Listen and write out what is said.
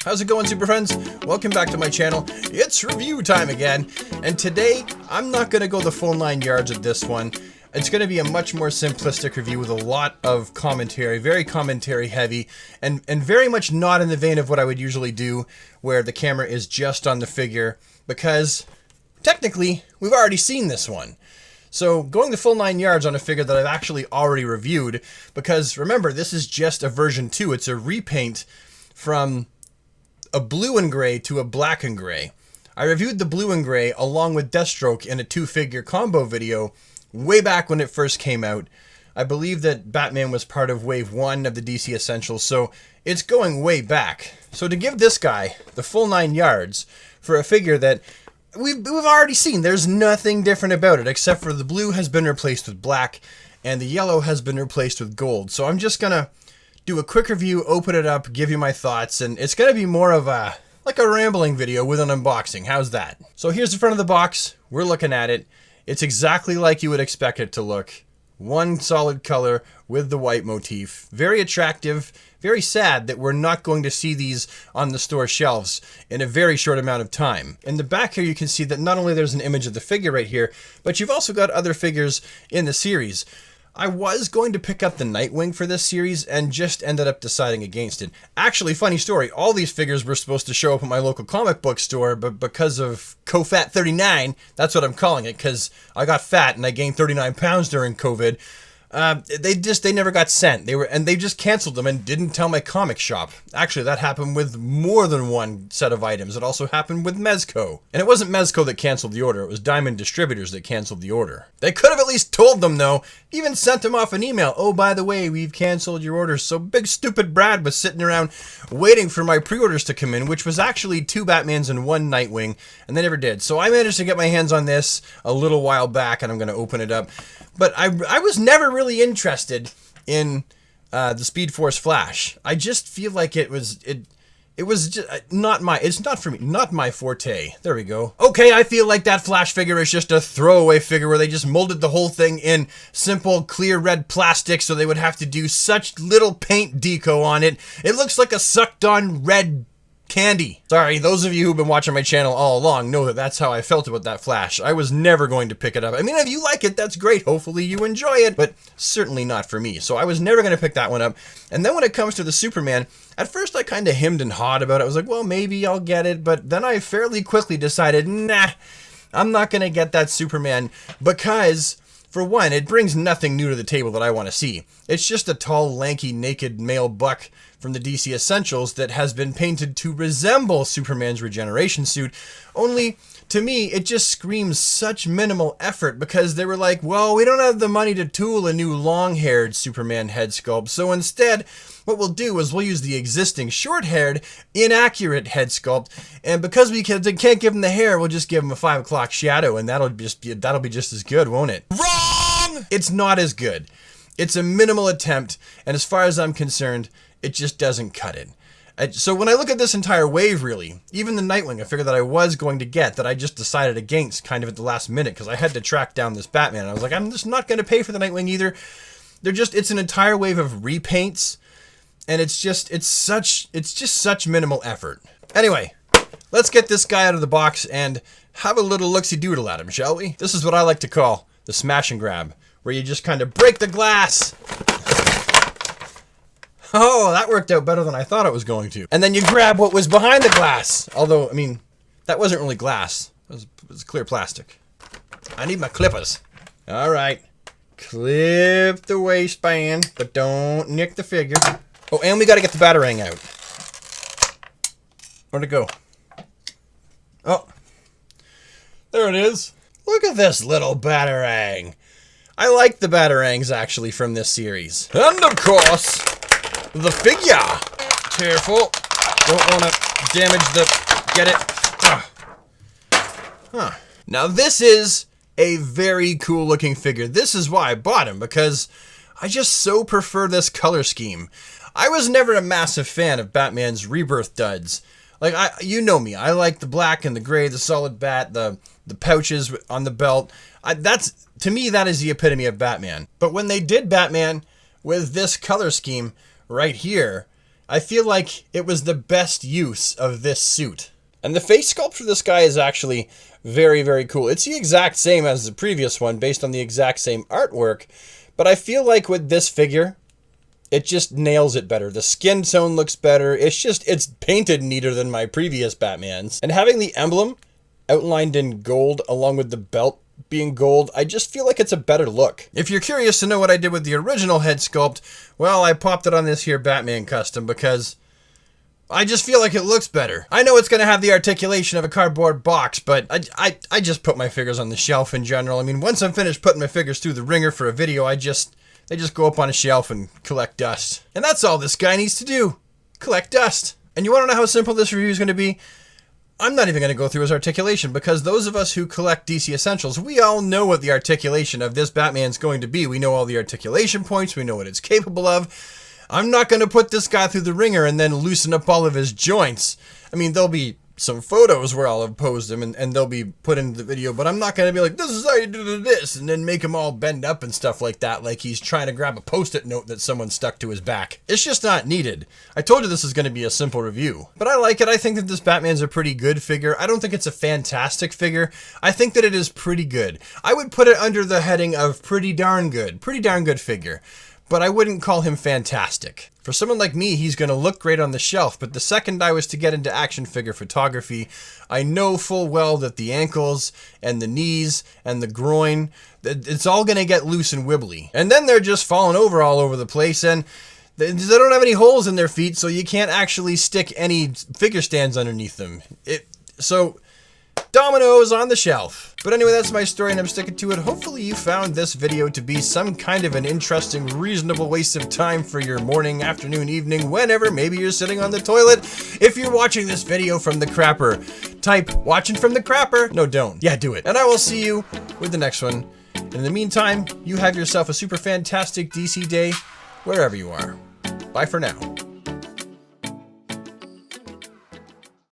How's it going, super friends? Welcome back to my channel. It's review time again, and today I'm not going to go the full 9 yards of this one. It's going to be a much more simplistic review with a lot of commentary, very commentary heavy, and very much not in the vein of what I would usually do, where the camera is just on the figure, because technically we've already seen this one. So going the full 9 yards on a figure that I've actually already reviewed, because remember, this is just a version 2. It's a repaint from a blue and gray to a black and gray. I reviewed the blue and gray along with Deathstroke in a 2-figure combo video way back when it first came out. I believe that Batman was part of wave 1 of the DC Essentials, so it's going way back. So to give this guy the full 9 yards for a figure that we've already seen, there's nothing different about it except for the blue has been replaced with black and the yellow has been replaced with gold. So I'm just gonna do a quick review, open it up, give you my thoughts, and it's going to be more of a, like a rambling video with an unboxing. How's that? So here's the front of the box. We're looking at it. It's exactly like you would expect it to look. One solid color with the white motif. Very attractive, very sad that we're not going to see these on the store shelves in a very short amount of time. In the back here, you can see that not only there's an image of the figure right here, but you've also got other figures in the series. I was going to pick up the Nightwing for this series and just ended up deciding against it. Actually, funny story, all these figures were supposed to show up at my local comic book store, but because of CoFat39, that's what I'm calling it, because I got fat and I gained 39 pounds during COVID. They never got sent. They just canceled them and didn't tell my comic shop. Actually, that happened with more than one set of items. It also happened with Mezco. And it wasn't Mezco that canceled the order. It was Diamond Distributors that canceled the order. They could have at least told them, though. Even sent them off an email. Oh, by the way, we've canceled your order. So big stupid Brad was sitting around waiting for my pre-orders to come in, which was actually 2 Batmans and 1 Nightwing, and they never did. So I managed to get my hands on this a little while back, and I'm going to open it up. But I was never really interested in the Speed Force Flash. I just feel like it was just not for me, not my forte. There we go. Okay, I feel like that Flash figure is just a throwaway figure where they just molded the whole thing in simple clear red plastic so they would have to do such little paint deco on it. It looks like a sucked on red candy. Sorry, those of you who've been watching my channel all along know that that's how I felt about that Flash. I was never going to pick it up. I mean, if you like it, that's great. Hopefully you enjoy it, but certainly not for me. So I was never going to pick that one up. And then when it comes to the Superman, at first I kind of hemmed and hawed about it. I was like, well, maybe I'll get it. But then I fairly quickly decided, nah, I'm not going to get that Superman because, for one, it brings nothing new to the table that I want to see. It's just a tall, lanky, naked male buck from the DC Essentials that has been painted to resemble Superman's regeneration suit, only to me it just screams such minimal effort because they were like, well, we don't have the money to tool a new long-haired Superman head sculpt, so instead what we'll do is we'll use the existing short-haired, inaccurate head sculpt, and because we can't give him the hair, we'll just give him a 5 o'clock shadow, and that'll be just as good, won't it? Wrong! It's not as good. It's a minimal attempt, and as far as I'm concerned, it just doesn't cut it. So when I look at this entire wave, really, even the Nightwing, a figure that I was going to get that I just decided against kind of at the last minute because I had to track down this Batman. I was like, I'm just not going to pay for the Nightwing either. It's an entire wave of repaints, and it's just such minimal effort. Anyway, let's get this guy out of the box and have a little look-see-doodle at him, shall we? This is what I like to call the smash and grab, where you just kind of break the glass. Oh, that worked out better than I thought it was going to. And then you grab what was behind the glass. Although, I mean, that wasn't really glass. It was clear plastic. I need my clippers. All right. Clip the waistband, but don't nick the figure. Oh, and we got to get the Batarang out. Where'd it go? Oh, there it is. Look at this little Batarang. I like the Batarangs, actually, from this series. And, of course, the figure. Careful. Don't want to damage get it. Huh. Now this is a very cool looking figure. This is why I bought him, because I just so prefer this color scheme. I was never a massive fan of Batman's Rebirth duds. Like, you know me. I like the black and the gray, the solid bat, the pouches on the belt. To me, that is the epitome of Batman. But when they did Batman with this color scheme right here, I feel like it was the best use of this suit. And the face sculpt for this guy is actually very, very cool. It's the exact same as the previous one based on the exact same artwork. But I feel like with this figure, it just nails it better. The skin tone looks better. It's painted neater than my previous Batmans. And having the emblem outlined in gold along with the belt being gold, I just feel like it's a better look. If you're curious to know what I did with the original head sculpt, well, I popped it on this here Batman custom because I just feel like it looks better. I know it's going to have the articulation of a cardboard box, but I just put my figures on the shelf in general. I mean, once I'm finished putting my figures through the ringer for a video, they just go up on a shelf and collect dust. And that's all this guy needs to do. Collect dust. And you want to know how simple this review is going to be? I'm not even going to go through his articulation because those of us who collect DC Essentials, we all know what the articulation of this Batman's going to be. We know all the articulation points. We know what it's capable of. I'm not going to put this guy through the ringer and then loosen up all of his joints. I mean, there'll be some photos where I'll have posed him and they'll be put into the video, but I'm not going to be like, this is how you do this, and then make him all bend up and stuff like that, like he's trying to grab a post-it note that someone stuck to his back. It's just not needed. I told you this is going to be a simple review, but I like it. I think that this Batman's a pretty good figure. I don't think it's a fantastic figure. I think that it is pretty good. I would put it under the heading of pretty darn good figure. But I wouldn't call him fantastic. For someone like me, he's going to look great on the shelf, but the second I was to get into action figure photography, I know full well that the ankles and the knees and the groin, it's all going to get loose and wibbly. And then they're just falling over all over the place, and they don't have any holes in their feet, so you can't actually stick any figure stands underneath them. So dominoes on the shelf. But anyway, that's my story and I'm sticking to it. Hopefully you found this video to be some kind of an interesting, reasonable waste of time for your morning, afternoon, evening, whenever. Maybe you're sitting on the toilet. If you're watching this video from the crapper, type watching from the crapper. No, don't. Yeah, do it. And I will see you with the next one. In the meantime, you have yourself a super fantastic DC day wherever you are. Bye for now.